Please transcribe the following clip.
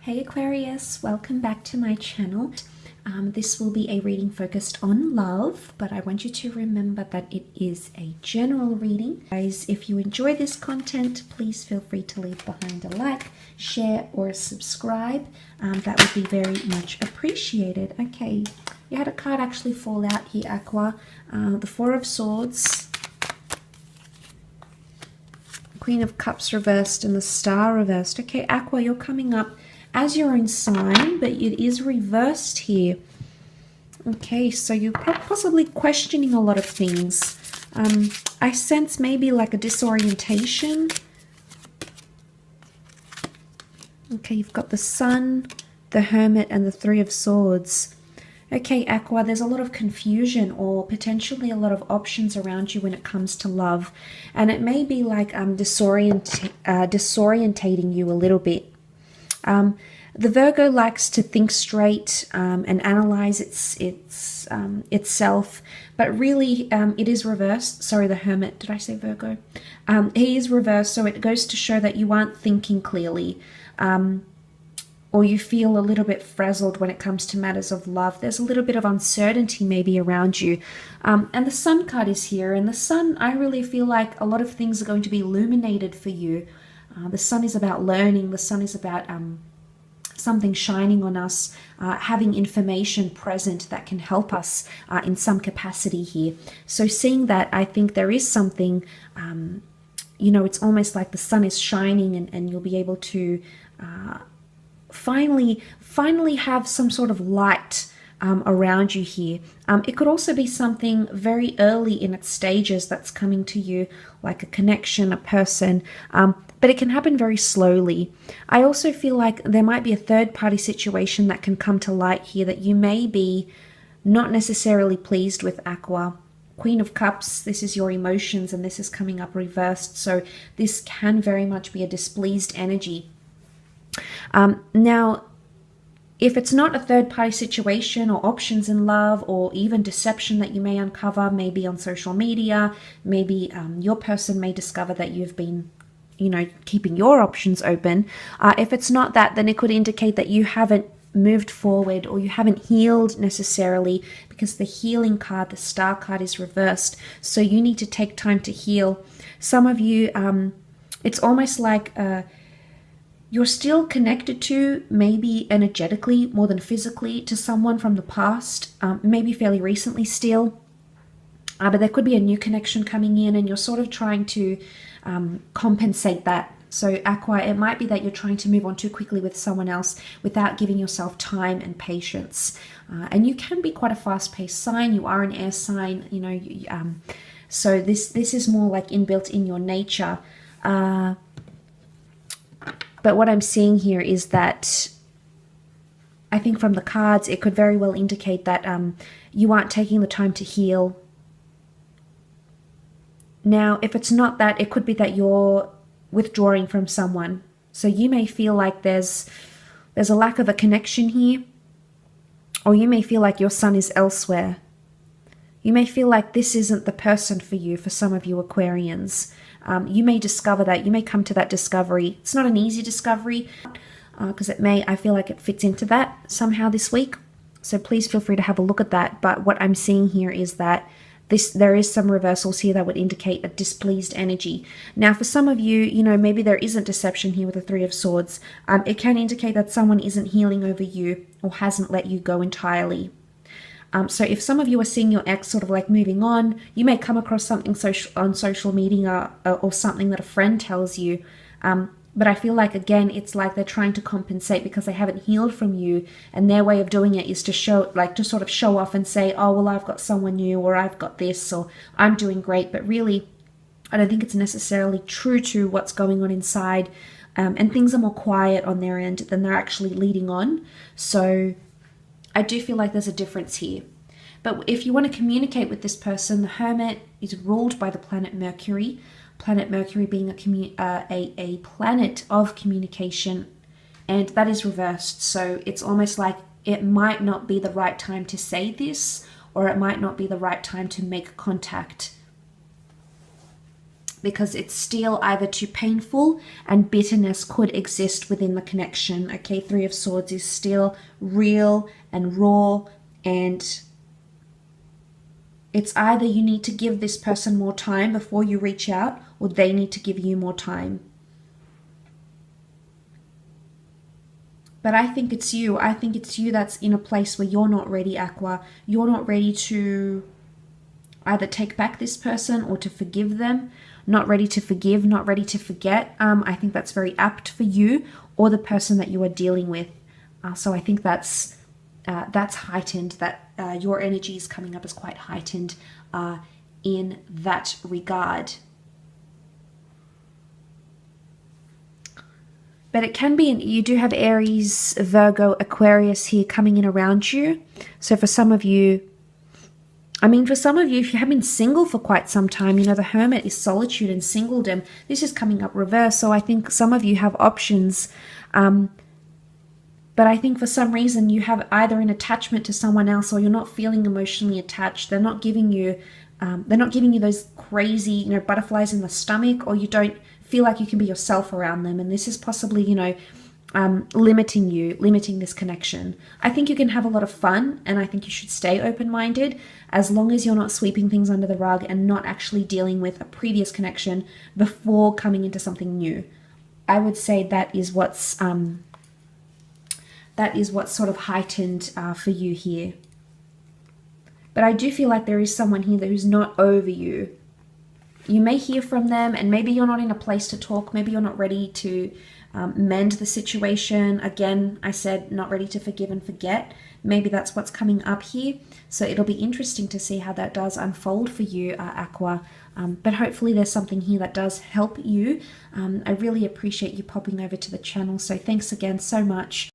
Hey Aquarius, welcome back to my channel. This will be a reading focused on love, but I want you to remember that it is a general reading. Guys, if you enjoy this content, please feel free to leave behind a like, share, or subscribe. That would be very much appreciated. Okay, you had a card actually fall out here, Aqua. The Four of Swords, Queen of Cups reversed, and the Star reversed. Okay, Aqua, you're coming up as your own sign, but it is reversed here. Okay, so you're possibly questioning a lot of things. I sense maybe like a disorientation. Okay, you've got the Sun, the Hermit, and the Three of Swords. Okay, Aqua, there's a lot of confusion or potentially a lot of options around you when it comes to love. And it may be like disorientating you a little bit. The Virgo likes to think straight and analyze itself, but really it is reversed. Sorry, the Hermit. Did I say Virgo? He is reversed, so it goes to show that you aren't thinking clearly, or you feel a little bit frazzled when it comes to matters of love. There's a little bit of uncertainty maybe around you. And the Sun card is here, and the Sun, I really feel like a lot of things are going to be illuminated for you. The Sun is about learning. The Sun is about something shining on us, having information present that can help us in some capacity here. So seeing that, I think there is something, it's almost like the sun is shining, and you'll be able to finally have some sort of light around you here. It could also be something very early in its stages that's coming to you, like a connection, a person, but it can happen very slowly. I also feel like there might be a third-party situation that can come to light here that you may be not necessarily pleased with, Aqua. Queen of Cups, this is your emotions, and this is coming up reversed, so this can very much be a displeased energy. Now, if it's not a third-party situation or options in love or even deception that you may uncover, maybe on social media, maybe your person may discover that you've been, keeping your options open. If it's not that, then it could indicate that you haven't moved forward or you haven't healed necessarily, because the healing card, the Star card, is reversed. So you need to take time to heal. Some of you, it's almost like you're still connected to, maybe energetically more than physically, to someone from the past, maybe fairly recently still. But there could be a new connection coming in, and you're sort of trying to compensate that. So Aqua, it might be that you're trying to move on too quickly with someone else without giving yourself time and patience. And you can be quite a fast-paced sign. You are an air sign, so this is more like inbuilt in your nature. But what I'm seeing here is that I think from the cards, it could very well indicate that you aren't taking the time to heal. Now, if it's not that, it could be that you're withdrawing from someone. So you may feel like there's a lack of a connection here, or you may feel like your sun is elsewhere. You may feel like this isn't the person for you, for some of you Aquarians. You may discover that. You may come to that discovery. It's not an easy discovery, because I feel like it fits into that somehow this week. So please feel free to have a look at that. But what I'm seeing here is that there is some reversals here that would indicate a displeased energy. Now, for some of you, maybe there isn't deception here with the Three of Swords. It can indicate that someone isn't healing over you or hasn't let you go entirely. So if some of you are seeing your ex sort of like moving on, you may come across something on social media or something that a friend tells you. But I feel like, again, it's like they're trying to compensate because they haven't healed from you. And their way of doing it is to sort of show off and say, oh, well, I've got someone new, or I've got this, or I'm doing great. But really, I don't think it's necessarily true to what's going on inside. And things are more quiet on their end than they're actually leading on. So I do feel like there's a difference here. But if you want to communicate with this person, the Hermit is ruled by the planet Mercury. Planet Mercury being a planet of communication, and that is reversed. So it's almost like it might not be the right time to say this, or it might not be the right time to make contact. because it's still either too painful, and bitterness could exist within the connection. Okay, Three of Swords is still real and raw, and it's either you need to give this person more time before you reach out, or they need to give you more time. But I think it's you. I think it's you that's in a place where you're not ready, Aqua. You're not ready to either take back this person or to forgive them. Not ready to forgive, not ready to forget. I think that's very apt for you or the person that you are dealing with. So I think that's heightened, that your energy is coming up as quite heightened in that regard. But it can be, you do have Aries, Virgo, Aquarius here coming in around you. So for some of you, if you have been single for quite some time, you know, the Hermit is solitude and singledom. This is coming up reverse. So I think some of you have options. But I think for some reason you have either an attachment to someone else, or you're not feeling emotionally attached. They're not giving you those crazy, you know, butterflies in the stomach, or you don't feel like you can be yourself around them. And this is possibly, you know, limiting this connection. I think you can have a lot of fun, and I think you should stay open-minded as long as you're not sweeping things under the rug and not actually dealing with a previous connection before coming into something new. I would say that is what's sort of heightened for you here. But I do feel like there is someone here who's not over you. You may hear from them, and maybe you're not in a place to talk. Maybe you're not ready to mend the situation. Again, I said not ready to forgive and forget. Maybe that's what's coming up here. So it'll be interesting to see how that does unfold for you, Aqua. But hopefully there's something here that does help you. I really appreciate you popping over to the channel. So thanks again so much